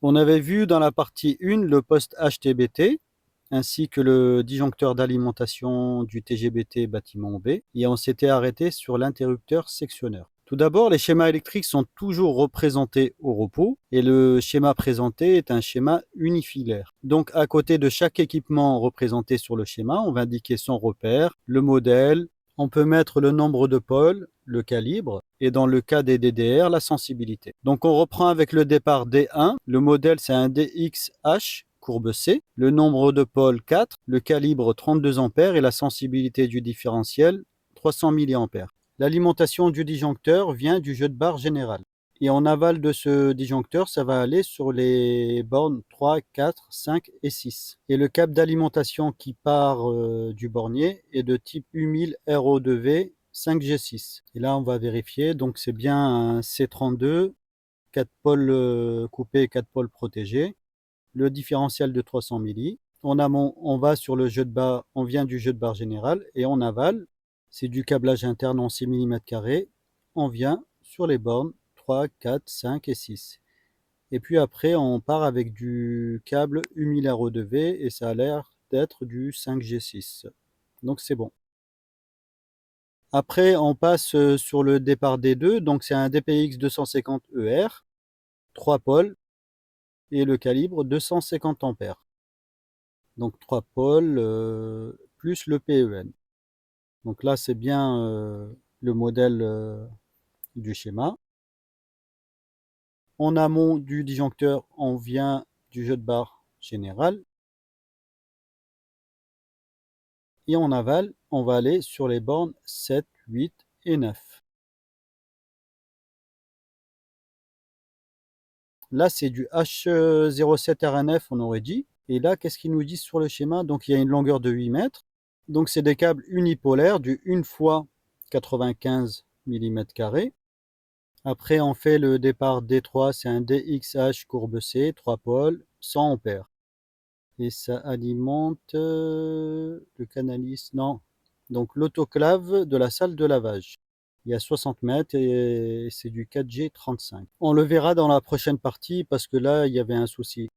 On avait vu dans la partie 1 le poste HTBT ainsi que le disjoncteur d'alimentation du TGBT bâtiment B et on s'était arrêté sur l'interrupteur sectionneur. Tout d'abord, les schémas électriques sont toujours représentés au repos et le schéma présenté est un schéma unifilaire. Donc à côté de chaque équipement représenté sur le schéma, on va indiquer son repère, le modèle, on peut mettre le nombre de pôles, le calibre et dans le cas des DDR, la sensibilité. Donc on reprend avec le départ D1, le modèle c'est un DXH courbe C, le nombre de pôles 4, le calibre 32 ampères et la sensibilité du différentiel 300 mA. L'alimentation du disjoncteur vient du jeu de barre général. Et en aval de ce disjoncteur, ça va aller sur les bornes 3, 4, 5 et 6. Et le câble d'alimentation qui part du bornier est de type U1000 RO2V 5G6. Et là, on va vérifier. Donc, c'est bien un C32, 4 pôles coupés, 4 pôles protégés. Le différentiel de 300 milli. En amont, on va sur le jeu de barre, on vient du jeu de barre général. Et en aval, c'est du câblage interne en 6 mm². On vient sur les bornes 3, 4, 5 et 6. Et puis après, on part avec du câble U1000 RO2V et ça a l'air d'être du 5G6. Donc c'est bon. Après, on passe sur le départ D2. Donc c'est un DPX 250ER, 3 pôles et le calibre 250 ampères. Donc 3 pôles plus le PEN. Donc là, c'est bien le modèle du schéma. En amont du disjoncteur, on vient du jeu de barre général. Et en aval, on va aller sur les bornes 7, 8 et 9. Là, c'est du H07RNF, on aurait dit. Et là, qu'est-ce qu'ils nous disent sur le schéma? Donc, il y a une longueur de 8 mètres. Donc, c'est des câbles unipolaires du 1 fois 95 mm². Après, on fait le départ D3, c'est un DXH courbe C, 3 pôles, 100 ampères. Et ça alimente le Canalis, non. Donc l'autoclave de la salle de lavage. Il y a 60 mètres et c'est du 4G35. On le verra dans la prochaine partie parce que là, il y avait un souci.